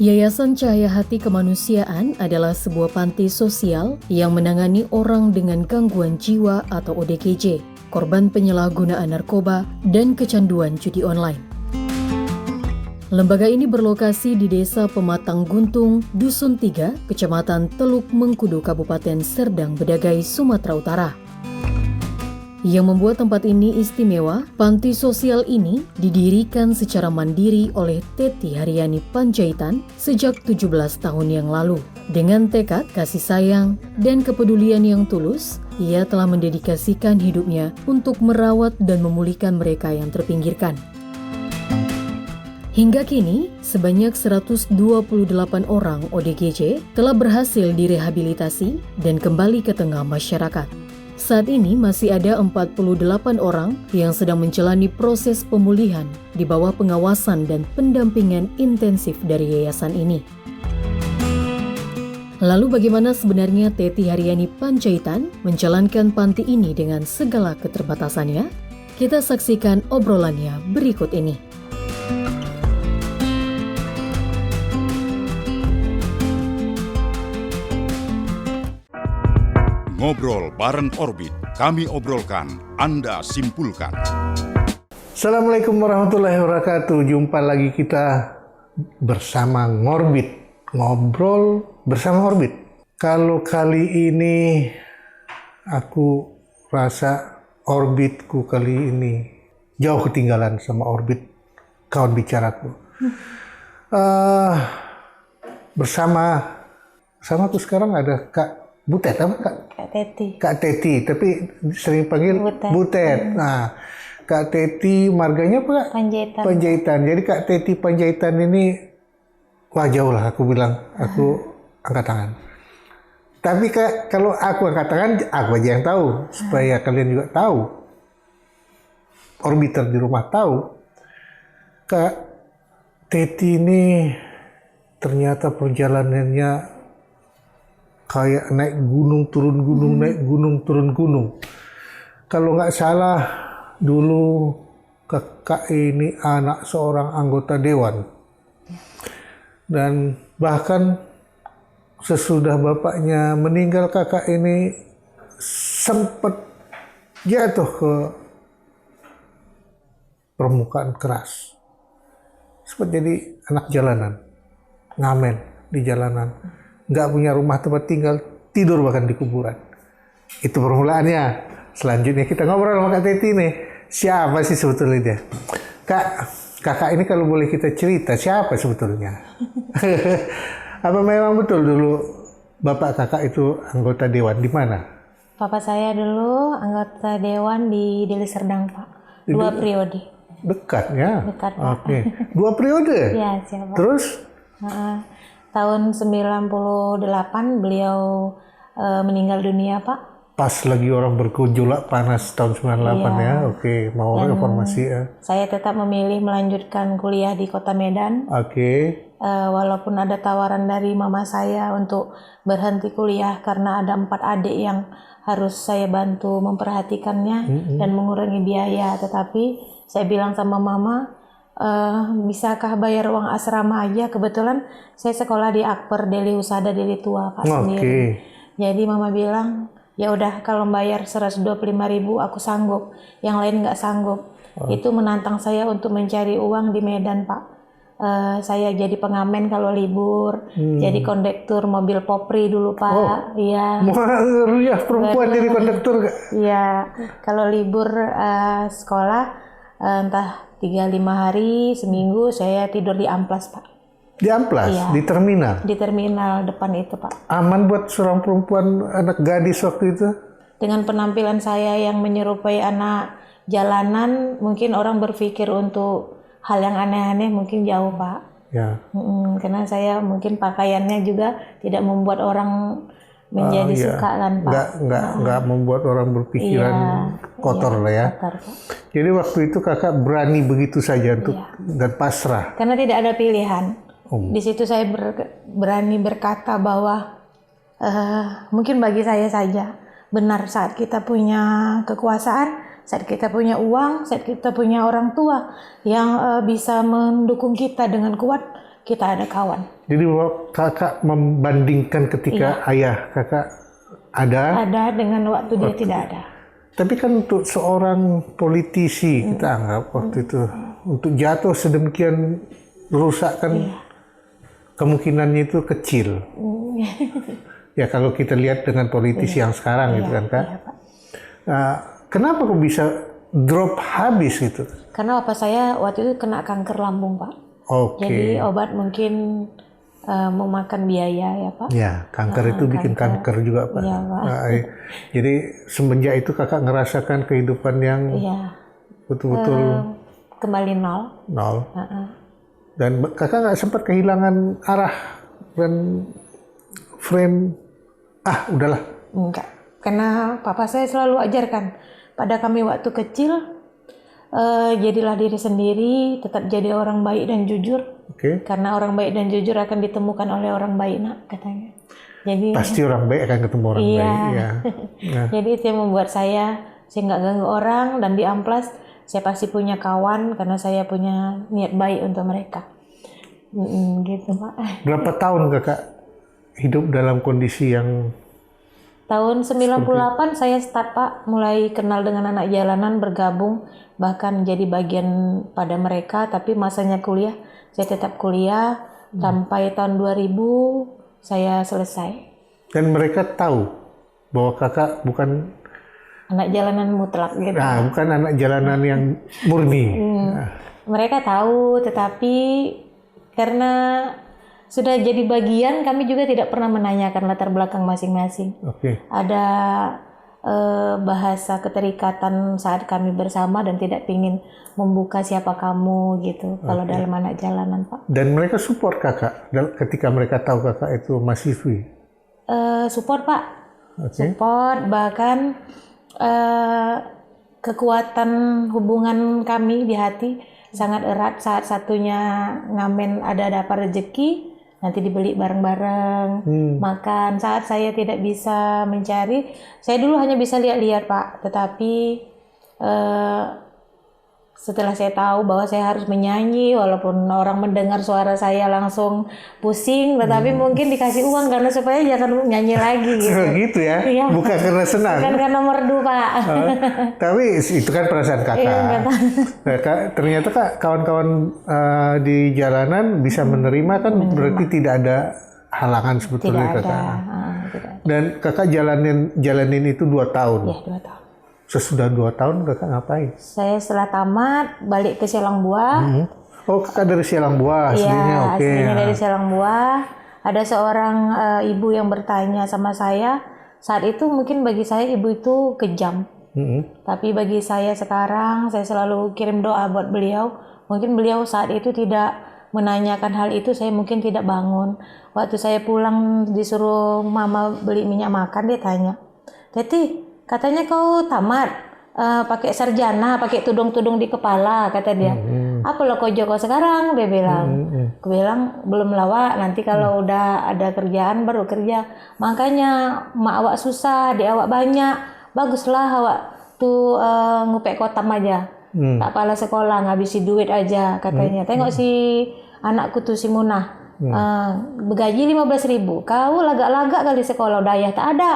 Yayasan Cahaya Hati Kemanusiaan adalah sebuah panti sosial yang menangani orang dengan gangguan jiwa atau ODGJ, korban penyalahgunaan narkoba dan kecanduan judi online. Lembaga ini berlokasi di Desa Pematang Guntung, Dusun 3, Kecamatan Teluk Mengkudu, Kabupaten Serdang Bedagai, Sumatera Utara. Yang membuat tempat ini istimewa, panti sosial ini didirikan secara mandiri oleh Teti Haryani Panjaitan sejak 17 tahun yang lalu. Dengan tekad, kasih sayang, dan kepedulian yang tulus, ia telah mendedikasikan hidupnya untuk merawat dan memulihkan mereka yang terpinggirkan. Hingga kini, sebanyak 128 orang ODGJ telah berhasil direhabilitasi dan kembali ke tengah masyarakat. Saat ini masih ada 48 orang yang sedang menjalani proses pemulihan di bawah pengawasan dan pendampingan intensif dari yayasan ini. Lalu bagaimana sebenarnya Teti Haryani Panjaitan menjalankan panti ini dengan segala keterbatasannya? Kita saksikan obrolannya berikut ini. Ngobrol bareng Orbit, kami obrolkan, Anda simpulkan. Assalamualaikum warahmatullahi wabarakatuh. Jumpa lagi kita bersama Ngorbit, ngobrol bersama Orbit. Kalau kali ini aku rasa Orbitku kali ini jauh ketinggalan sama Orbit kawan bicaraku. Bersama aku sekarang ada Kak Butet apa Kak? Kak Teti, tapi sering panggil Butet. Nah, Kak Teti marganya apa Kak? Panjaitan. Jadi Kak Teti Panjaitan ini, wah jauh lah aku bilang, aku angkat tangan. Tapi Kak, kalau aku angkat tangan, aku aja yang tahu. Supaya kalian juga tahu. Orbiter di rumah tahu. Kak Teti ini ternyata perjalanannya kayak naik gunung turun gunung, naik gunung turun gunung. Kalau nggak salah dulu kakak ini anak seorang anggota dewan. Dan bahkan sesudah bapaknya meninggal, kakak ini sempat jatuh ke permukaan keras. Sempat jadi anak jalanan, ngamen di jalanan. Nggak punya rumah tempat tinggal, tidur bahkan di kuburan. Itu permulaannya. Selanjutnya kita ngobrol sama Kak Teti nih. Siapa sih sebetulnya dia? Kakak ini kalau boleh kita cerita, siapa sebetulnya? Apa memang betul dulu bapak kakak itu anggota dewan di mana? Bapak saya dulu anggota dewan di Deli Serdang, Pak. 2 periode. Dekat ya? Dekat, Pak. Oke. 2 periode? Iya, siapa? Terus? Tahun 98 beliau meninggal dunia, Pak. Pas lagi orang bergejolak panas tahun 98 ya. Oke, mau reformasi ya. Saya tetap memilih melanjutkan kuliah di Kota Medan. Oke. Walaupun ada tawaran dari mama saya untuk berhenti kuliah karena ada 4 adik yang harus saya bantu memperhatikannya dan mengurangi biaya. Tetapi saya bilang sama mama, bisakah bayar uang asrama aja? Kebetulan saya sekolah di Akper Deli Husada Deli Tua, Pak, sendiri. Jadi mama bilang, ya udah kalau bayar 125.000 aku sanggup, yang lain nggak sanggup. Itu menantang saya untuk mencari uang di Medan, Pak. Saya jadi pengamen kalau libur, jadi kondektur mobil popri dulu, Pak. Iya. Ya, perempuan jadi kondektur. Iya, kalau libur sekolah entah 3-5 hari, seminggu saya tidur di amplas, Pak. Di amplas? Iya. Di terminal? Di terminal depan itu, Pak. Aman buat seorang perempuan, anak gadis waktu itu? Dengan penampilan saya yang menyerupai anak jalanan, mungkin orang berpikir untuk hal yang aneh-aneh mungkin jauh, Pak. Ya. Karena saya mungkin pakaiannya juga tidak membuat orang menjadi suka kan, Pak. Nggak membuat orang berpikiran kotor lah ya. Kotor, Pak. Jadi waktu itu kakak berani begitu saja untuk dan pasrah. Karena tidak ada pilihan. Di situ saya berani berkata bahwa mungkin bagi saya saja benar saat kita punya kekuasaan, saat kita punya uang, saat kita punya orang tua yang bisa mendukung kita dengan kuat, kita ada kawan. Jadi kakak membandingkan ketika ayah kakak ada Dengan waktu dia tidak ada. Tapi kan untuk seorang politisi kita anggap waktu itu untuk jatuh sedemikian rusak kan kemungkinannya itu kecil. Ya kalau kita lihat dengan politisi yang sekarang gitu kan Kak. Iya, Pak. Kenapa kok bisa drop habis gitu? Karena bapak saya waktu itu kena kanker lambung, Pak. Oke. Jadi obat mungkin memakan biaya ya Pak. Ya, kanker itu bikin kanker juga Pak. Iya, Pak. Jadi semenjak itu kakak ngerasakan kehidupan yang betul-betul kembali nol. Dan kakak nggak sempat kehilangan arah dan frame. Udahlah. Enggak. Karena papa saya selalu ajarkan pada kami waktu kecil, jadilah diri sendiri, tetap jadi orang baik dan jujur. Karena orang baik dan jujur akan ditemukan oleh orang baik, nak, katanya. Jadi pasti orang baik akan ketemu orang baik. Ya. Jadi itu yang membuat saya nggak ganggu orang, dan di Amplas saya pasti punya kawan karena saya punya niat baik untuk mereka. Gitu Pak. Berapa tahun kakak hidup dalam kondisi yang Tahun 98 saya start Pak, mulai kenal dengan anak jalanan, bergabung, bahkan jadi bagian pada mereka. Tapi masanya kuliah, saya tetap kuliah sampai tahun 2000 saya selesai. Dan mereka tahu bahwa kakak bukan anak jalanan mutlak gitu. Bukan anak jalanan yang murni. Mereka tahu, tetapi karena sudah jadi bagian, kami juga tidak pernah menanyakan latar belakang masing-masing. Ada bahasa keterikatan saat kami bersama dan tidak ingin membuka siapa kamu gitu. Kalau dalam anak jalanan Pak. Dan mereka support kakak ketika mereka tahu kakak itu mahasiswi? Support Pak. Support, bahkan kekuatan hubungan kami di hati sangat erat. Saat satunya ngamen ada dapat rezeki, nanti dibeli bareng-bareng, makan. Saat saya tidak bisa mencari, saya dulu hanya bisa lihat-lihat Pak, tetapi setelah saya tahu bahwa saya harus menyanyi, walaupun orang mendengar suara saya langsung pusing, tetapi mungkin dikasih uang karena supaya jangan nyanyi lagi gitu. Gitu ya? Iya. Bukan karena senang? Bukan karena merdu Pak. Tapi itu kan perasaan kakak. Ternyata Kak, kawan-kawan di jalanan bisa menerima kan, berarti tidak ada halangan sebetulnya kakak. Dan kakak jalanin itu 2 tahun? Iya, 2 tahun. Sesudah 2 tahun kakak ngapain? Saya setelah tamat balik ke Silang Buah. Oh, kakak dari Silang Buah aslinya? Iya, aslinya dari Silang Buah. Ada seorang ibu yang bertanya sama saya. Saat itu mungkin bagi saya ibu itu kejam. Tapi bagi saya sekarang, saya selalu kirim doa buat beliau. Mungkin beliau saat itu tidak menanyakan hal itu, saya mungkin tidak bangun. Waktu saya pulang disuruh mama beli minyak makan, dia tanya, "Teti, katanya kau tamat, pakai sarjana, pakai tudung-tudung di kepala," kata dia. "Apa lo kau Joko sekarang?" dia bilang. Aku bilang, "Belum lawak, nanti kalau udah ada kerjaan baru kerja. Makanya mak awak susah, di awak banyak. Baguslah awak tuh ngupek kotam aja. Tak pala sekolah, ngabisi duit aja," katanya. "Tengok si anakku tuh si Munah, bergaji 15.000. Kau lagak-lagak kali sekolah, daya tak ada."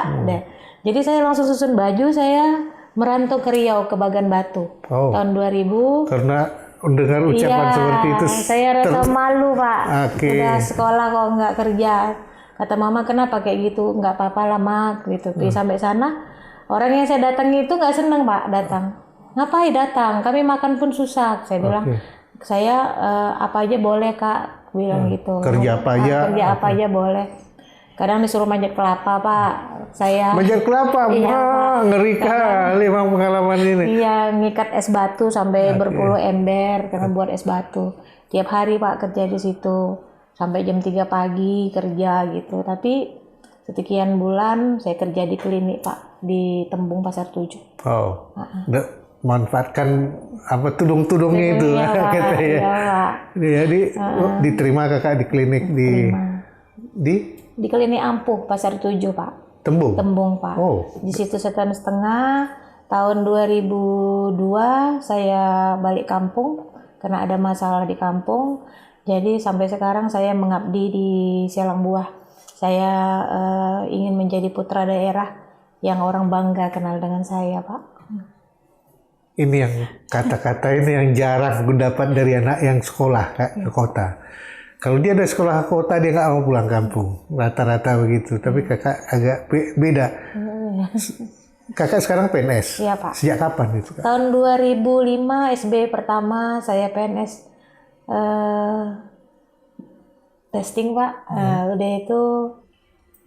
Jadi saya langsung susun baju, saya merantau ke Riau, ke Bagan Batu. Tahun 2000. Karena dengar ucapan seperti itu. Saya rasa malu Pak. Udah sekolah kok nggak kerja. Kata mama, "Kenapa kayak gitu?" "Nggak apa-apa lah Mak," gitu. Sampai sana, orang yang saya datangi itu nggak senang Pak datang. "Ngapain datang? Kami makan pun susah." Saya bilang, "Saya apa aja boleh Kak," bilang gitu. Kerja apa aja? Kerja apa aja boleh. Kadang disuruh manjat kelapa Pak. Saya manjat kelapa? Ngeri kali memang pengalaman ini. Iya, ngikat es batu sampai berpuluh ember karena buat es batu. Tiap hari Pak kerja di situ sampai jam 3 pagi kerja gitu. Tapi sekian bulan saya kerja di klinik Pak, di Tembung Pasar 7. Manfaatkan apa tudung-tudungnya itu, katanya. Iya, Pak. Jadi diterima kakak di klinik di klinik Ampuh Pasar 7 Pak. Tembung Pak. Di situ setahun setengah. Tahun 2002 saya balik kampung karena ada masalah di kampung. Jadi sampai sekarang saya mengabdi di Sialang Buah. Saya ingin menjadi putra daerah yang orang bangga kenal dengan saya, Pak. Ini yang kata-kata ini yang jarang gue dapat dari anak yang sekolah Kak, ke kota. Kalau dia ada sekolah ke kota dia nggak mau pulang kampung, rata-rata begitu. Tapi kakak agak beda. Kakak sekarang PNS. Iya, Pak. Sejak kapan itu, Kak? Tahun 2005 SB pertama saya PNS testing, Pak. Udah itu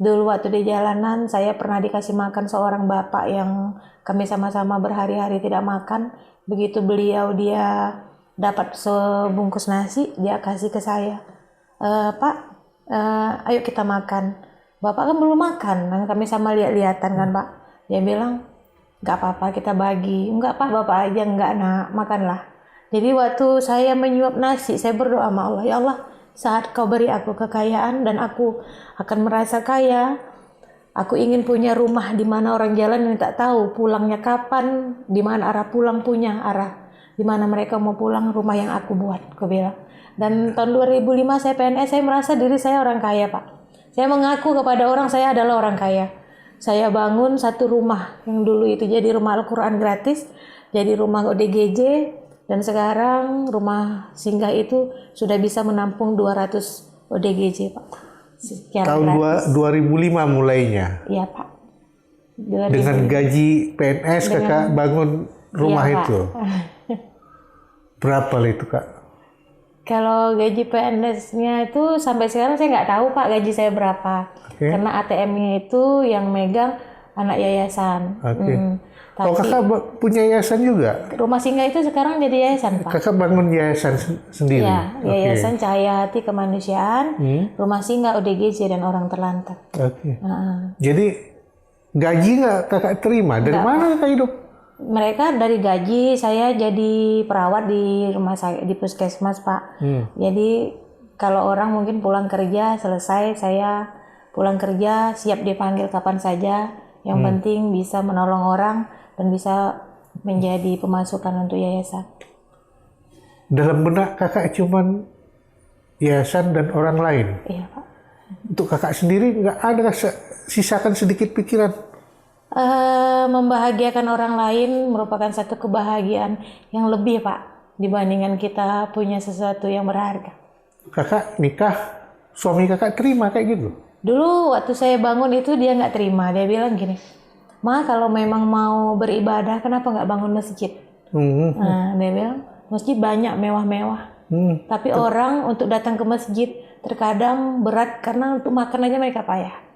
dulu waktu di jalanan saya pernah dikasih makan seorang bapak yang kami sama-sama berhari-hari tidak makan. Begitu dia dapat sebungkus nasi, dia kasih ke saya. Pak, ayo kita makan. Bapak kan belum makan, kan kami sama lihat-lihatan kan, Pak. Dia bilang, nggak apa-apa kita bagi. Enggak, Pak, Bapak aja nggak nak, makanlah. Jadi waktu saya menyuap nasi, saya berdoa sama Allah, ya Allah, saat kau beri aku kekayaan dan aku akan merasa kaya, aku ingin punya rumah di mana orang jalan yang tak tahu pulangnya kapan, di mana arah pulang punya arah, di mana mereka mau pulang, rumah yang aku buat, aku bilang. Dan tahun 2005 saya PNS, saya merasa diri saya orang kaya, Pak. Saya mengaku kepada orang saya adalah orang kaya. Saya bangun satu rumah yang dulu itu jadi rumah Al-Quran gratis, jadi rumah ODGJ, dan sekarang rumah singgah itu sudah bisa menampung 200 ODGJ, Pak. Tahun 2005 mulainya. Iya, Pak. 2005. Dengan gaji PNS kakak bangun rumah Iya, itu. Berapa lah itu, Kak? Kalau gaji PNS-nya itu sampai sekarang saya nggak tahu, Pak, gaji saya berapa. Okay. Karena ATM-nya itu yang megang anak yayasan. Okay. Tapi kakak punya yayasan juga? rumah singgah itu sekarang jadi yayasan, Pak. Kakak bangun yayasan sendiri? Ya, Yayasan Cahaya Hati Kemanusiaan, Rumah Singgah ODGJ dan Orang Terlantar. Oke. Jadi gaji nggak kakak terima? Dari mana kakak hidup? Mereka dari gaji, saya jadi perawat di rumah sakit di puskesmas, Pak. Jadi kalau orang mungkin pulang kerja selesai, saya pulang kerja siap dipanggil kapan saja. Yang penting bisa menolong orang dan bisa menjadi pemasukan untuk yayasan. Dalam benak kakak cuman yayasan dan orang lain? Iya, Pak. Untuk kakak sendiri nggak ada sisakan sedikit pikiran? Membahagiakan orang lain merupakan satu kebahagiaan yang lebih, Pak, dibandingkan kita punya sesuatu yang berharga. Kakak nikah, suami kakak terima kayak gitu? Dulu waktu saya bangun itu dia nggak terima. Dia bilang gini, Ma, kalau memang mau beribadah kenapa nggak bangun masjid? Nah, dia bilang masjid banyak mewah-mewah. Tapi orang untuk datang ke masjid terkadang berat karena untuk makan aja mereka payah.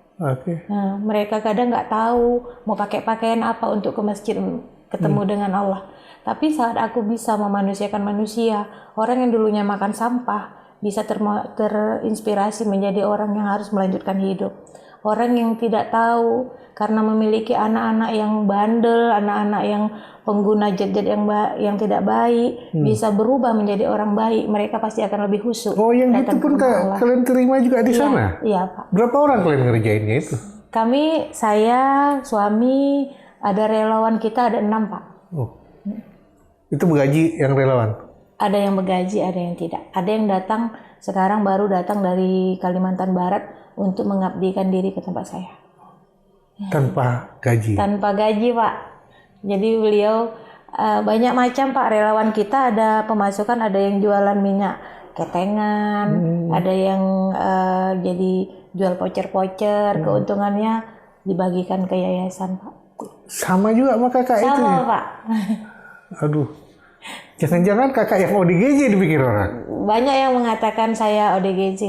Nah, mereka kadang nggak tahu mau pakai pakaian apa untuk ke masjid ketemu dengan Allah. Tapi saat aku bisa memanusiakan manusia, orang yang dulunya makan sampah bisa terinspirasi menjadi orang yang harus melanjutkan hidup. Orang yang tidak tahu karena memiliki anak-anak yang bandel, anak-anak yang pengguna zat-zat yang tidak baik, bisa berubah menjadi orang baik. Mereka pasti akan lebih khusyuk. Oh, yang itu pun kalian terima juga di sana? Iya, Pak. Berapa orang kalian ngerjainnya itu? Kami, saya, suami, ada relawan kita ada 6, Pak. Oh. Itu bergaji yang relawan? Ada yang bergaji, ada yang tidak. Ada yang datang, sekarang baru datang dari Kalimantan Barat untuk mengabdikan diri ke tempat saya. Tanpa gaji? Tanpa gaji, Pak. Jadi beliau banyak macam, Pak, relawan kita. Ada pemasukan, ada yang jualan minyak ketengan, ada yang jadi jual pocer-pocer, keuntungannya dibagikan ke yayasan, Pak. Sama juga sama kakak itu? Sama, Pak. Aduh. Jangan-jangan kakak yang ODGJ dipikir orang? Banyak yang mengatakan saya ODGJ.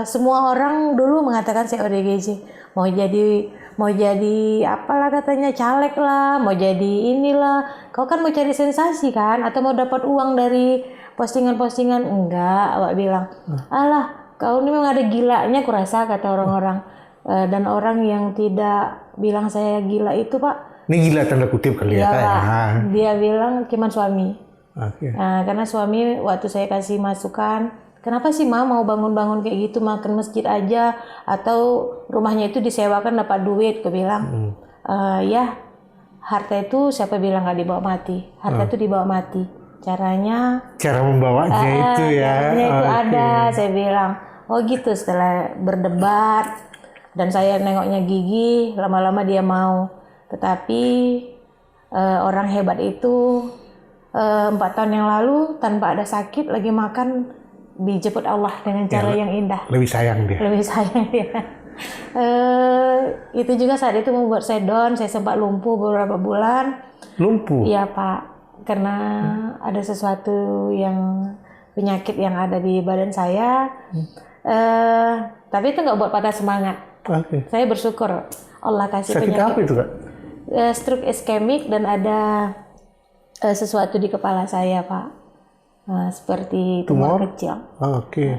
Semua orang dulu mengatakan saya ODGJ. Mau jadi apalah katanya, caleg lah, mau jadi inilah. Kau kan mau cari sensasi kan? Atau mau dapat uang dari postingan-postingan? Enggak, Awak bilang. Alah, kau ini memang ada gilanya kurasa, kata orang-orang. Dan orang yang tidak bilang saya gila itu, Pak, ini gila tanda kutip kali ya, Kak. Dia bilang cuman suami. Okay. Nah, karena suami waktu saya kasih masukan, kenapa sih Ma mau bangun-bangun kayak gitu, makan masjid aja atau rumahnya itu disewakan dapat duit? Aku bilang, ya harta itu siapa bilang nggak dibawa mati? Harta itu dibawa mati. Cara membawanya itu ya. caranya itu Oke. ada. Saya bilang, oh gitu. Setelah berdebat dan saya nengoknya gigih, lama-lama dia mau. Tetapi orang hebat itu 4 tahun yang lalu tanpa ada sakit lagi makan dijemput Allah dengan cara yang indah. Lebih sayang dia. Lebih sayang dia. Itu juga saat itu membuat saya down. Saya sempat lumpuh beberapa bulan. Lumpuh. Iya Pak, karena ada sesuatu yang penyakit yang ada di badan saya. Tapi itu nggak buat patah semangat. Oke. Saya bersyukur Allah kasih Sakit penyakit. apa itu Kak? Stroke iskemik dan ada sesuatu di kepala saya Pak. Seperti tumor kecil. Oke.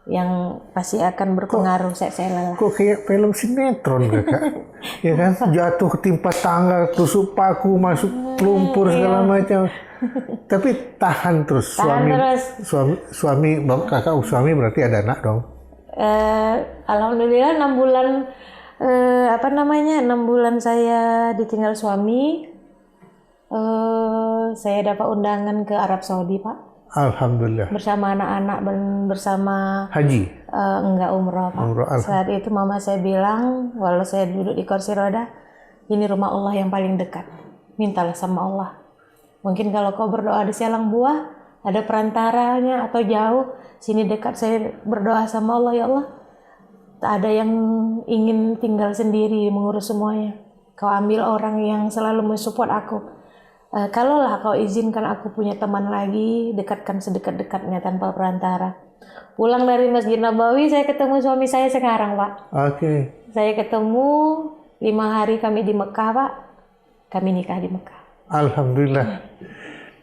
Yang pasti akan berpengaruh saya lelah. Kok kayak film sinetron Kak? Ya kan, jatuh ketimpa tangga, tusuk paku, masuk lumpur segala macam. Tapi tahan terus. Suami Kakak suami berarti ada anak dong. Alhamdulillah 6 bulan 6 bulan saya ditinggal suami. Saya dapat undangan ke Arab Saudi Pak. Alhamdulillah. Bersama anak-anak dan bersama Haji? Enggak umroh Pak. Umroh, Saat itu mama saya bilang, walau saya duduk di kursi roda, ini rumah Allah yang paling dekat. Mintalah sama Allah. Mungkin kalau kau berdoa di silang buah, ada perantaranya atau jauh, sini dekat saya berdoa sama Allah, ya Allah. Tak ada yang ingin tinggal sendiri mengurus semuanya. Kau ambil orang yang selalu mensupport aku. Kalaulah kau izinkan aku punya teman lagi, dekatkan sedekat-dekatnya tanpa perantara. Pulang dari Masjid Nabawi, saya ketemu suami saya sekarang, Pak. Oke. Saya ketemu 5 hari kami di Mekah, Pak. Kami nikah di Mekah. Alhamdulillah.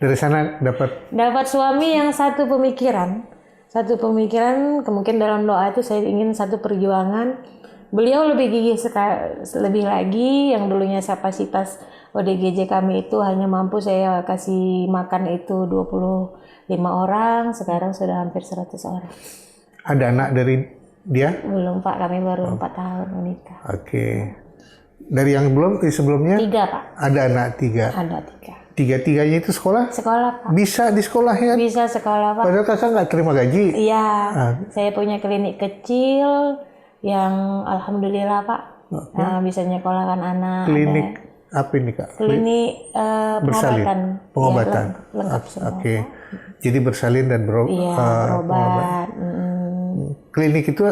Dari sana dapat suami yang satu pemikiran. Kemungkinan dalam doa itu saya ingin satu perjuangan. Beliau lebih gigih lebih lagi, yang dulunya kapasitas ODGJ kami itu hanya mampu saya kasih makan itu 25 orang, sekarang sudah hampir 100 orang. Ada anak dari dia? Belum Pak, kami baru 4 tahun menikah. Oke. Dari yang sebelumnya? 3 Pak. Ada anak 3? Ada 3. Tiga-tiganya itu sekolah? Sekolah Pak. Bisa di sekolah ya? Bisa sekolah Pak. Padahal Kakak nggak terima gaji? Iya, saya punya klinik kecil yang alhamdulillah Pak. Bisa nyekolahkan anak. Klinik apa ini Kak? Klinik pengobatan. Ya, lengkap semua. Oke. Jadi bersalin dan berobat. Klinik itu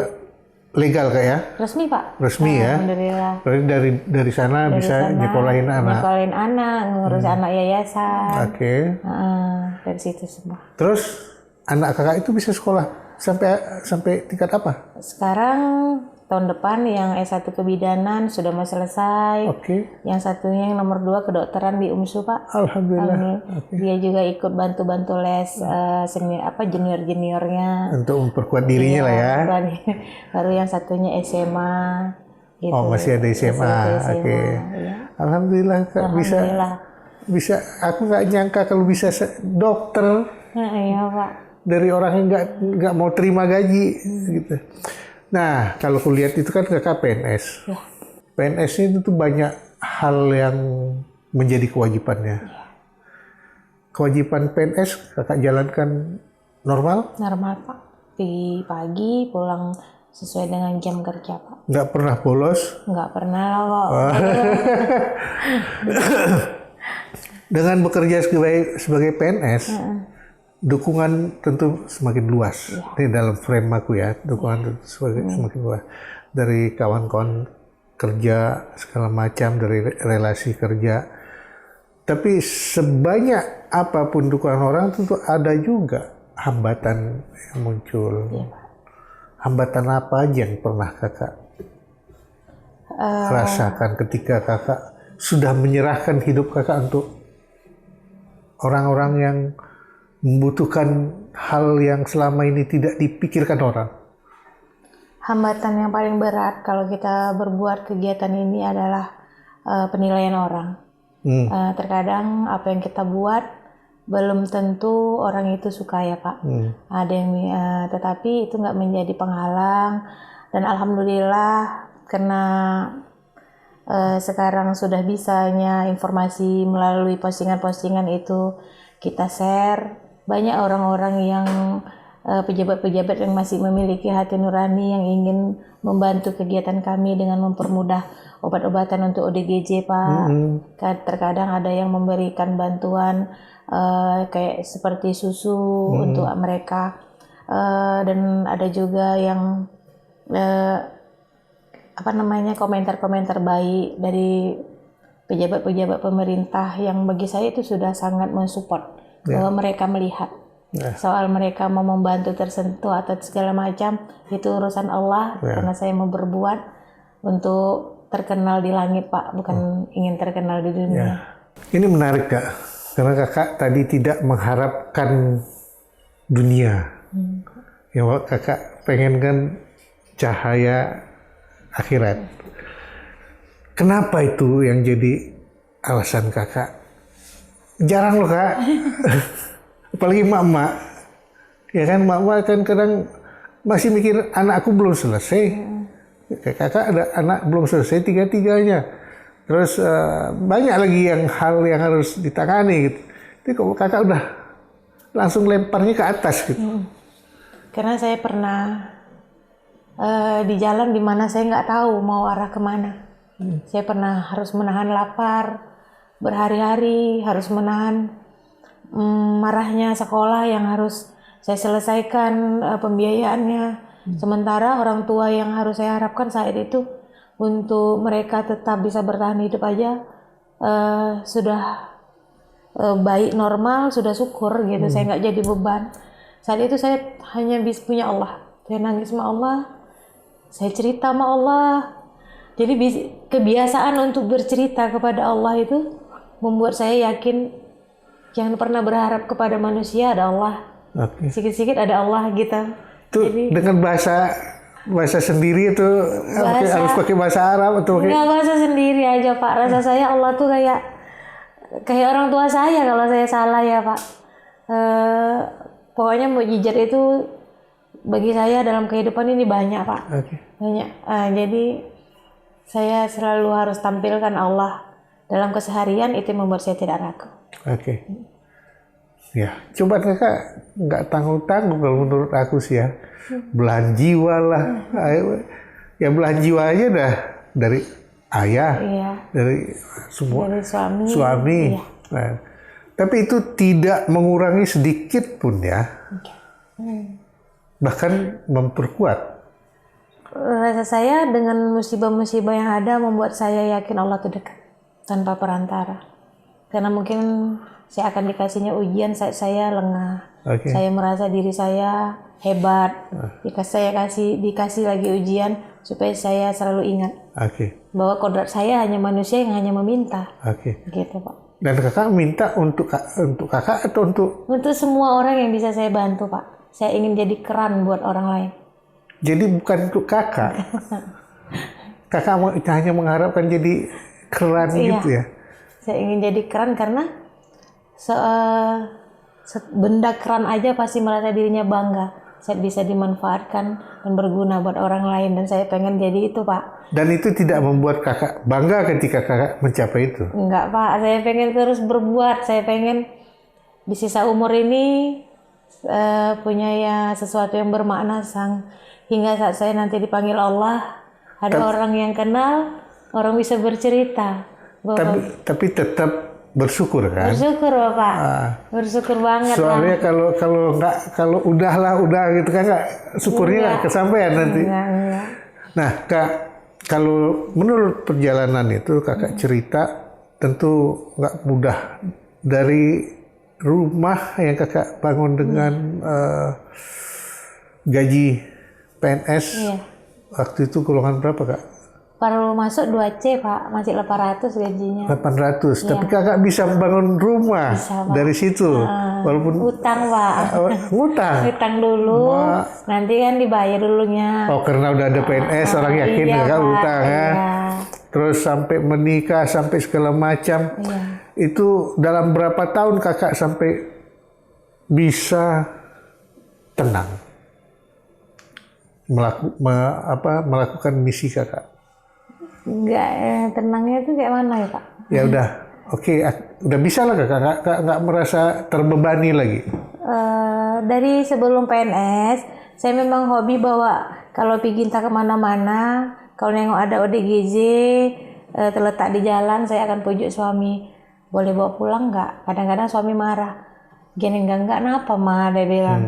legal Kak ya? Resmi Pak. Resmi ya? Alhamdulillah. Berarti dari sana bisa nyekolahin anak? Nyekolahin anak, ngurus anak yayasan. Oke. Dari situ semua. Terus anak Kakak itu bisa sekolah sampai tingkat apa? Sekarang tahun depan yang S1 kebidanan sudah mau selesai. Oke. Yang satunya yang nomor 2 kedokteran di UMSU Pak. Alhamdulillah. Dia juga ikut bantu-bantu les junior-juniornya. Untuk memperkuat dirinya lah ya. Baru yang satunya SMA. Gitu. Oh masih ada SMA. Oke. Ya. Alhamdulillah Kak bisa. Aku nggak nyangka kalau bisa dokter. Iya Pak. Dari orang yang nggak mau terima gaji gitu. Nah, kalau kulihat itu kan Kakak PNS. Ya. PNS itu tuh banyak hal yang menjadi kewajibannya. Ya. Kewajiban PNS Kakak jalankan normal? Normal Pak. Di pagi pulang sesuai dengan jam kerja Pak. Nggak pernah bolos? Nggak pernah lah kok. Dengan bekerja sebagai PNS, dukungan tentu semakin luas. Ini dalam frame aku ya, dukungan semakin luas. Dari kawan-kawan kerja, segala macam, dari relasi kerja. Tapi sebanyak apapun dukungan orang, tentu ada juga hambatan yang muncul. Hambatan apa aja yang pernah Kakak rasakan ketika Kakak sudah menyerahkan hidup Kakak untuk orang-orang yang membutuhkan hal yang selama ini tidak dipikirkan orang? Hambatan yang paling berat kalau kita berbuat kegiatan ini adalah penilaian orang. Terkadang apa yang kita buat belum tentu orang itu suka ya Pak. Ada yang tetapi itu nggak menjadi penghalang, dan alhamdulillah karena sekarang sudah bisanya informasi melalui postingan-postingan itu kita share. Banyak orang-orang yang pejabat-pejabat yang masih memiliki hati nurani yang ingin membantu kegiatan kami dengan mempermudah obat-obatan untuk ODGJ, Pak. Terkadang ada yang memberikan bantuan kayak seperti susu untuk mereka, dan ada juga yang komentar-komentar baik dari pejabat-pejabat pemerintah yang bagi saya itu sudah sangat mensupport bahwa mereka melihat soal mereka mau membantu tersentuh atau segala macam itu urusan Allah, karena saya mau berbuat untuk terkenal di langit, Pak, bukan ingin terkenal di dunia. Ini menarik, Kak, karena Kakak tadi tidak mengharapkan dunia. Yang Kakak pengen kan cahaya akhirat. Kenapa itu yang jadi alasan Kakak? Jarang loh, Kak. Apalagi emak-emak. Ya kan, emak-emak kan kadang masih mikir anakku belum selesai. Kakak ada anak belum selesai tiga-tiganya. Terus banyak lagi hal yang harus ditangani gitu. Tapi kok Kakak udah langsung lemparnya ke atas gitu. Karena saya pernah di jalan di mana saya nggak tahu mau arah kemana. Saya pernah harus menahan lapar berhari-hari, harus menahan marahnya sekolah yang harus saya selesaikan pembiayaannya. Sementara orang tua yang harus saya harapkan saat itu untuk mereka tetap bisa bertahan hidup aja sudah baik, normal, sudah syukur gitu. Saya nggak jadi beban. Saat itu saya hanya bisa punya Allah. Saya nangis sama Allah, saya cerita sama Allah. Jadi kebiasaan untuk bercerita kepada Allah itu membuat saya yakin jangan pernah berharap kepada manusia, ada Allah. Sikit-sikit ada Allah gitu. Itu jadi, dengan bahasa sendiri itu harus pakai bahasa Arab atau pakai? Enggak, bahasa sendiri aja, Pak. Rasa saya Allah tuh kayak orang tua saya kalau saya salah ya, Pak. Pokoknya mukjizat itu bagi saya dalam kehidupan ini banyak, Pak. Banyak. Jadi saya selalu harus tampilkan Allah dalam keseharian, itu membuat saya tidak ragu. Ya, coba Kakak nggak tanggung-tanggung kalau menurut aku sih ya. Belahan jiwa lah. Ya belahan jiwa aja dah dari ayah, dari semua, dari suami. Iya. Nah, tapi itu tidak mengurangi sedikit pun ya. Bahkan memperkuat. Rasa saya dengan musibah-musibah yang ada membuat saya yakin Allah itu dekat tanpa perantara. Karena mungkin saya akan dikasihnya ujian saat saya lengah. Saya merasa diri saya hebat. Saya dikasih lagi ujian supaya saya selalu ingat bahwa kodrat saya hanya manusia yang hanya meminta. Gitu, Pak. Dan Kakak minta untuk Kakak atau untuk semua orang yang bisa saya bantu, Pak. Saya ingin jadi keran buat orang lain. Jadi bukan untuk Kakak. Kakak hanya mengharapkan jadi keran gitu ya? Saya ingin jadi keran karena benda keran aja pasti merasa dirinya bangga. Saya bisa dimanfaatkan dan berguna buat orang lain, dan saya pengen jadi itu, Pak. Dan itu tidak membuat Kakak bangga ketika Kakak mencapai itu? Enggak, Pak. Saya pengen terus berbuat. Saya pengen di sisa umur ini punya sesuatu yang bermakna hingga saat saya nanti dipanggil Allah, ada orang yang kenal, orang bisa bercerita. Tapi tetap bersyukur kan? Bersyukur, Bapak. Bersyukur banget. Soalnya kalau udah gitu kan, syukurnya nggak kesampaian nanti. Enggak. Nah, Kak, kalau menurut perjalanan itu Kakak cerita tentu nggak mudah. Dari rumah yang Kakak bangun dengan gaji PNS, waktu itu golongan berapa, Kak? Baru masuk 2C, Pak, masih 800 gajinya. 800, tapi Kakak bisa bangun rumah dari situ, walaupun utang, Pak. Utang dulu, nanti kan dibayar dulunya. Oh, karena udah ada PNS, orang yakin Kakak utang ya. Terus sampai menikah, sampai segala macam. Itu dalam berapa tahun Kakak sampai bisa tenang melakukan misi Kakak? Enggak, tenangnya itu kayak mana ya, Pak? Ya udah, Oke, udah bisa lah kakak, nggak merasa terbebani lagi. Dari sebelum PNS, saya memang hobi bawa kalau pergi entah kemana-mana, kalau nengok ada ODGJ terletak di jalan, saya akan pujuk suami, boleh bawa pulang nggak? Kadang-kadang suami marah, gini enggak, kenapa ma? Dia bilang,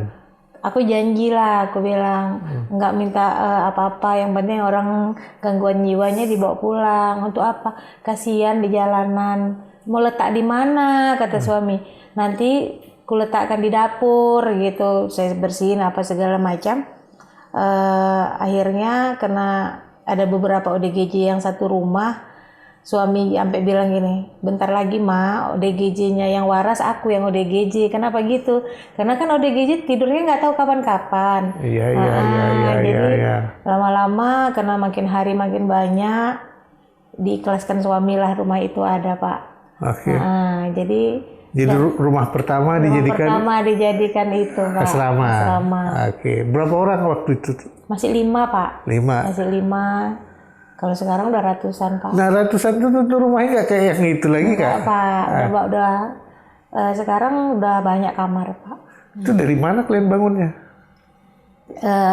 aku janji lah, aku bilang, nggak minta apa-apa, yang penting orang gangguan jiwanya dibawa pulang, untuk apa? Kasihan di jalanan, mau letak di mana? Kata suami, nanti ku letakkan di dapur gitu, saya bersihin apa segala macam. Akhirnya karena ada beberapa ODGJ yang satu rumah, suami sampai bilang gini, bentar lagi ma, ODGJ-nya yang waras, aku yang ODGJ. Kenapa gitu? Karena kan ODGJ tidurnya nggak tahu kapan-kapan. Iya. Jadi lama-lama karena makin hari makin banyak, diikhlaskan suami lah rumah itu ada pak. Oke. Jadi rumah pertama dijadikan itu pak. Asrama. Oke. Berapa orang waktu itu? Masih 5 pak. 5. Masih 5. Kalau sekarang udah ratusan pak. Nah ratusan itu rumahnya nggak kayak yang itu lagi kak? Pak, udah sekarang udah banyak kamar pak. Itu dari mana kalian bangunnya?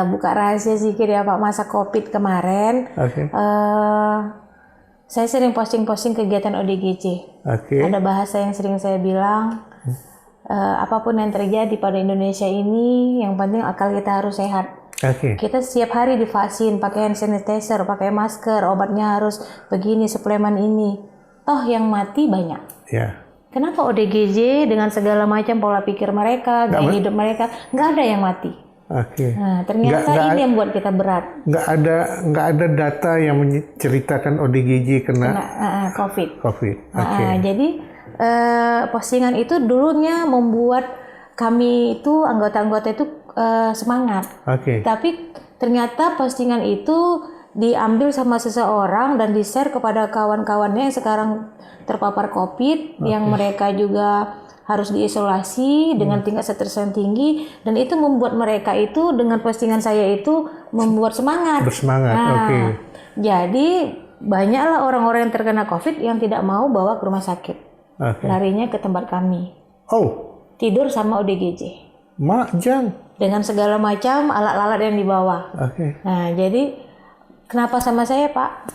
Buka rahasia sedikit ya pak, masa COVID kemarin. Oke. Saya sering posting-posting kegiatan ODGJ. Oke. Ada bahasa yang sering saya bilang, apapun yang terjadi pada Indonesia ini, yang penting akal kita harus sehat. Oke. Kita setiap hari divaksin, pakai hand sanitizer, pakai masker, obatnya harus begini, suplemen ini. Toh yang mati banyak. Ya. Kenapa ODGJ dengan segala macam pola pikir mereka, gaya hidup mereka, nggak ada yang mati. Oke. Nah, ternyata ini yang buat kita berat. Nggak ada data yang menceritakan ODGJ kena COVID. Oke. Jadi postingan itu dulunya membuat kami itu anggota-anggota itu semangat. Oke. Tapi ternyata postingan itu diambil sama seseorang dan di-share kepada kawan-kawannya yang sekarang terpapar COVID, yang mereka juga harus diisolasi dengan tingkat stres yang tinggi, dan itu membuat mereka itu dengan postingan saya itu membuat semangat. Bersemangat. Oke. Jadi banyaklah orang-orang yang terkena COVID yang tidak mau bawa ke rumah sakit. Larinya ke tempat kami. Tidur sama ODGJ. Jang. Dengan segala macam alat-alat yang dibawa. Nah, jadi kenapa sama saya, Pak?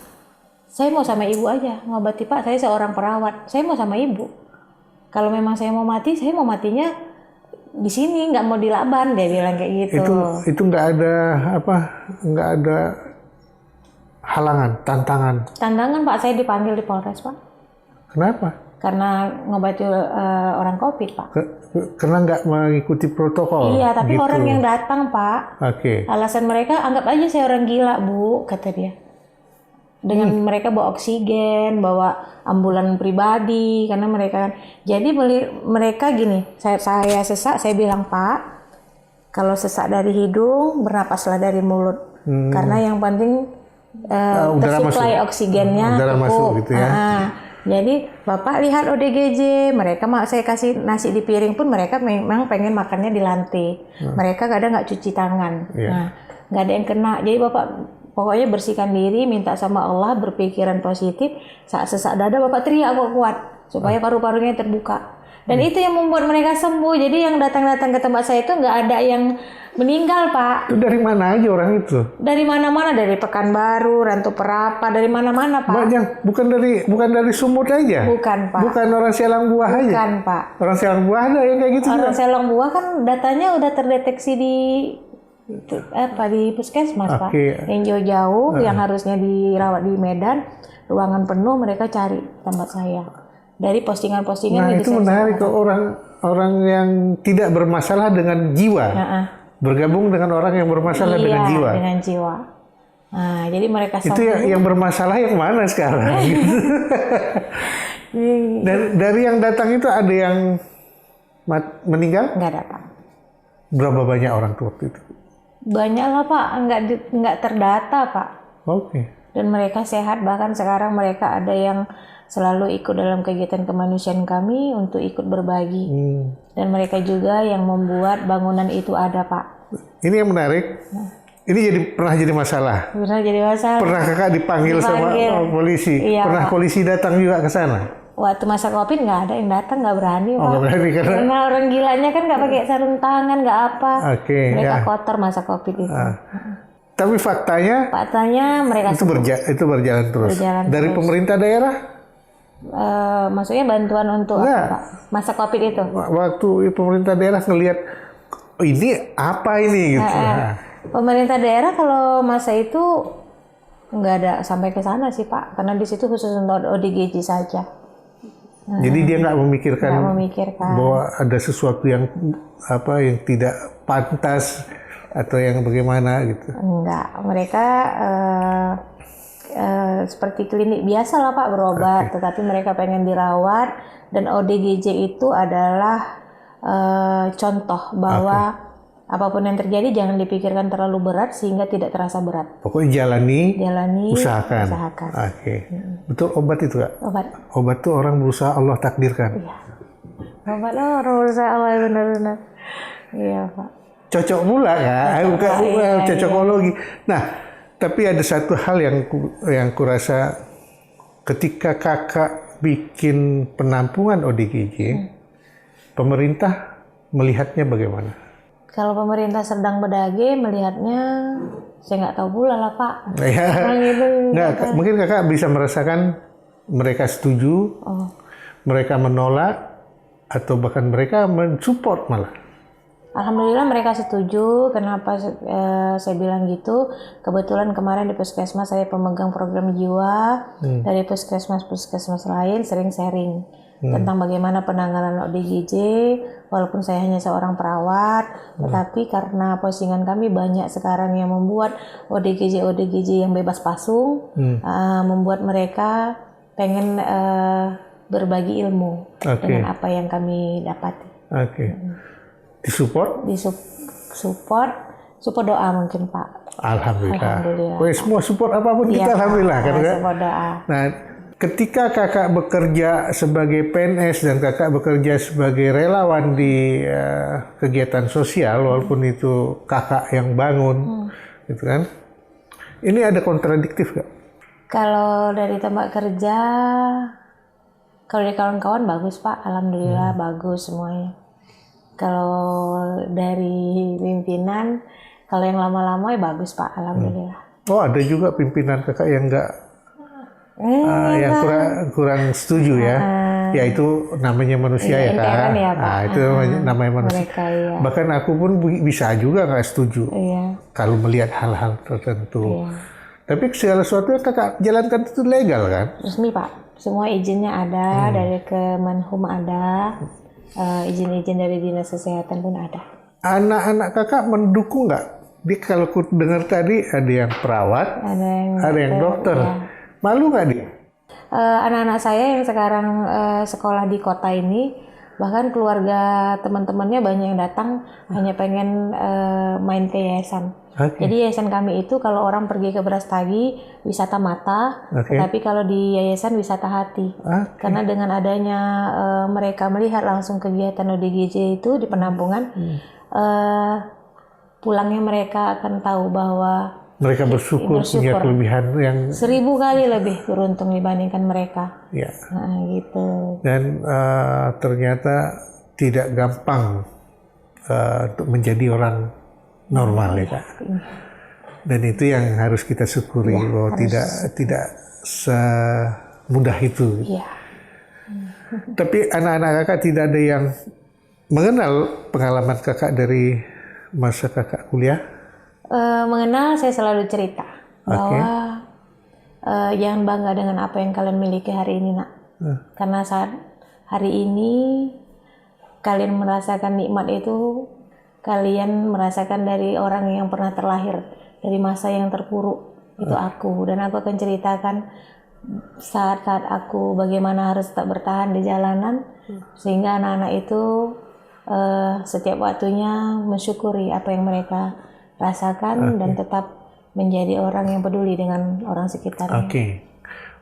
Saya mau sama ibu aja ngobati, Pak. Saya seorang perawat. Saya mau sama ibu. Kalau memang saya mau mati, saya mau matinya di sini, nggak mau di Laban, dia bilang kayak gitu. Itu nggak ada halangan, tantangan. Tantangan, Pak. Saya dipanggil di Polres, Pak. Kenapa? Karena ngobati orang COVID, Pak. Karena nggak mengikuti protokol. Iya, tapi gitu. orang yang datang, Pak. Alasan mereka, anggap aja saya orang gila, Bu, kata dia. Dengan mereka bawa oksigen, bawa ambulan pribadi, karena mereka kan. Jadi mereka gini, saya sesak, saya bilang, Pak, kalau sesak dari hidung, bernapaslah dari mulut. Karena yang penting tersuplai oksigennya udara cukup. masuk gitu ya. Jadi Bapak lihat ODGJ, mereka saya kasih nasi di piring pun mereka memang pengen makannya di lantai. Mereka kadang nggak cuci tangan. Nah, nggak ada yang kena. Jadi Bapak pokoknya bersihkan diri, minta sama Allah, berpikiran positif. Saat sesak dada Bapak teriak kuat supaya paru-parunya terbuka. Dan itu yang membuat mereka sembuh. Jadi yang datang-datang ke tempat saya itu nggak ada yang meninggal, Pak. Itu dari mana aja orang itu? Dari mana-mana, dari Pekanbaru, Rantu Perapa, dari mana-mana, Pak. Bukan dari Sumut aja? Bukan, Pak. Bukan orang Selang Buah aja? Bukan, Pak. Orang Selang Buah ada yang kayak gitu Orang juga? Selang Buah kan datanya udah terdeteksi di puskesmas, Pak. Yang jauh-jauh, yang harusnya dirawat di Medan, ruangan penuh, mereka cari tempat saya. Dari postingan-postingan. Nah, itu menarik ke orang yang tidak bermasalah dengan jiwa. Bergabung dengan orang yang bermasalah dengan jiwa. Dengan jiwa. Nah, jadi mereka itu yang bermasalah yang mana sekarang? Dari yang datang itu ada yang meninggal? Nggak ada, Pak. Berapa banyak orang tua itu? Banyak lah, Pak. Nggak terdata, Pak. Dan mereka sehat, bahkan sekarang mereka ada yang selalu ikut dalam kegiatan kemanusiaan kami untuk ikut berbagi. Dan mereka juga yang membuat bangunan itu ada, Pak. Ini yang menarik. Ini pernah jadi masalah. Pernah jadi masalah. Pernah kakak dipanggil sama polisi. Iya, pernah Pak. Polisi datang juga ke sana. waktu masa COVID nggak ada yang datang, nggak berani Pak. nggak berani Karena orang gilanya kan nggak pakai sarung tangan, nggak apa. Oke, Mereka ya. kotor masa COVID itu. Tapi faktanya Mereka itu berjalan terus. Berjalan Dari terus. pemerintah daerah maksudnya bantuan untuk Enggak. apa Pak? Masa COVID itu? waktu pemerintah daerah ngelihat ini apa ini gitu. Pemerintah daerah kalau masa itu nggak ada sampai ke sana sih Pak, karena di situ khusus untuk ODGJ saja. Jadi dia nggak memikirkan Nggak memikirkan. bahwa ada sesuatu yang yang tidak pantas atau yang bagaimana gitu. Enggak, mereka seperti klinik biasa lah Pak, berobat, tetapi mereka pengen dirawat, dan ODGJ itu adalah contoh bahwa apapun yang terjadi jangan dipikirkan terlalu berat sehingga tidak terasa berat. Pokoknya jalani, usahakan. Oke. Betul obat itu Kak? Obat. Obat itu orang berusaha Allah takdirkan. Iya. Obat orang berusaha Allah, benar-benar. Iya Pak. Cocok pula Kak, cocokologi. Nah, tapi ada satu hal yang kurasa ketika Kakak bikin penampungan ODGJ, pemerintah melihatnya bagaimana? Kalau pemerintah Serdang Bedage melihatnya, saya nggak tahu pula lah Pak. Ya, Orang itu mungkin Kakak bisa merasakan mereka setuju, mereka menolak, atau bahkan mereka mensupport malah. Alhamdulillah mereka setuju. Kenapa saya bilang gitu? Kebetulan kemarin di puskesmas saya pemegang program jiwa dari puskesmas lain sering sharing tentang bagaimana penanganan ODGJ. Walaupun saya hanya seorang perawat, tetapi karena postingan kami banyak sekarang yang membuat ODGJ yang bebas pasung, membuat mereka pengen berbagi ilmu dengan apa yang kami dapati. Disupport? Support doa mungkin Pak. Alhamdulillah. Semua support apapun kita alhamdulillah kan? Support doa. Nah, ketika Kakak bekerja sebagai PNS dan Kakak bekerja sebagai relawan di kegiatan sosial, walaupun itu Kakak yang bangun, gitu kan? Ini ada kontradiktif nggak? Kalau dari tempat kerja, kalau dari kawan-kawan bagus Pak, alhamdulillah bagus semuanya. Kalau dari pimpinan, kalau yang lama-lama ya bagus Pak, alhamdulillah. Oh, ada juga pimpinan Kakak yang nggak, yang kurang setuju ya. Ya itu namanya manusia ya Kak. Ya, Pak. Nah, itu namanya manusia. Mereka, ya. Bahkan aku pun bisa juga nggak setuju kalau melihat hal-hal tertentu. Tapi segala sesuatu yang Kakak jalankan itu legal kan? Resmi Pak, semua izinnya ada, dari Kemenhum ada. Izin-izin dari Dinas Kesehatan pun ada. Anak-anak Kakak mendukung nggak? Dia kalau ku dengar tadi ada yang perawat, ada yang dokter. Ya. Malu nggak dia? Anak-anak saya yang sekarang sekolah di kota ini, bahkan keluarga teman-temannya banyak yang datang hanya pengen main ke yayasan. Jadi yayasan kami itu kalau orang pergi ke Brastagi wisata mata, tetapi kalau di yayasan wisata hati. Karena dengan adanya mereka melihat langsung kegiatan ODGJ itu di penampungan, pulangnya mereka akan tahu bahwa mereka bersyukur punya kelebihan yang 1000 kali lebih beruntung dibandingkan mereka. Ya. Nah, gitu. Dan ternyata tidak gampang untuk menjadi orang normal ya Kak. Dan itu yang harus kita syukuri bahwa tidak semudah itu. Iya. Tapi anak-anak Kakak tidak ada yang mengenal pengalaman Kakak dari masa Kakak kuliah? Mengenal, saya selalu cerita bahwa jangan bangga dengan apa yang kalian miliki hari ini Nak. Karena saat hari ini kalian merasakan nikmat itu, kalian merasakan dari orang yang pernah terlahir dari masa yang terpuruk, itu aku. Dan aku akan ceritakan saat-saat aku bagaimana harus tetap bertahan di jalanan, sehingga anak-anak itu setiap waktunya mensyukuri apa yang mereka rasakan dan tetap menjadi orang yang peduli dengan orang sekitarnya.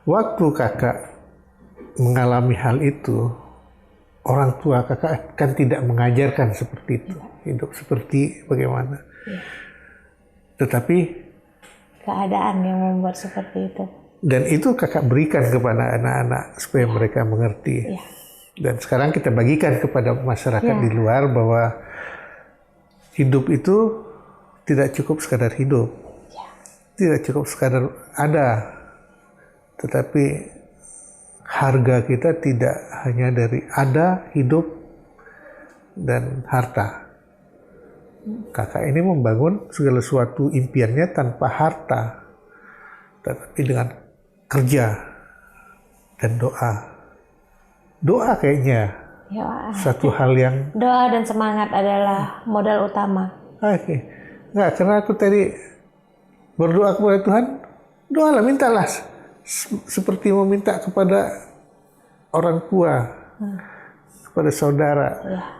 Waktu Kakak mengalami hal itu, orang tua Kakak kan tidak mengajarkan seperti itu. Hidup seperti bagaimana. Tetapi keadaan yang membuat seperti itu. Dan itu kakak berikan kepada anak-anak supaya mereka mengerti. Ya. Dan sekarang kita bagikan kepada masyarakat di luar bahwa hidup itu tidak cukup sekadar hidup. Tidak cukup sekadar ada. Tetapi harga kita tidak hanya dari ada, hidup, dan harta. Kakak ini membangun segala sesuatu impiannya tanpa harta. Tetapi dengan kerja dan doa. Doa kayaknya Ya, satu hal yang doa dan semangat adalah modal utama. oke. Nggak, karena aku tadi berdoa kepada Tuhan, doalah, mintalah seperti meminta kepada orang tua, kepada saudara.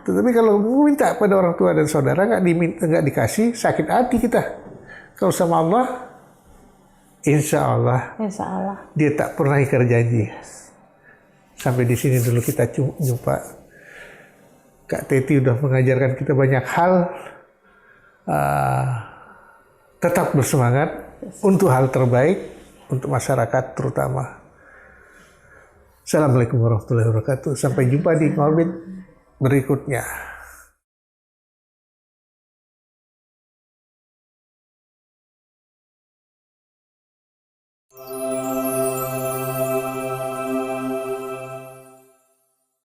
Tetapi kalau meminta kepada orang tua dan saudara nggak dikasih, sakit hati kita. Kalau sama Allah, insya Allah Insya Allah. dia tak pernah ingkar janji. Sampai di sini dulu kita jumpa. Kak Teti udah mengajarkan kita banyak hal. Tetap bersemangat untuk hal terbaik untuk masyarakat terutama. Assalamualaikum warahmatullahi wabarakatuh. Sampai jumpa di Ngorbit berikutnya.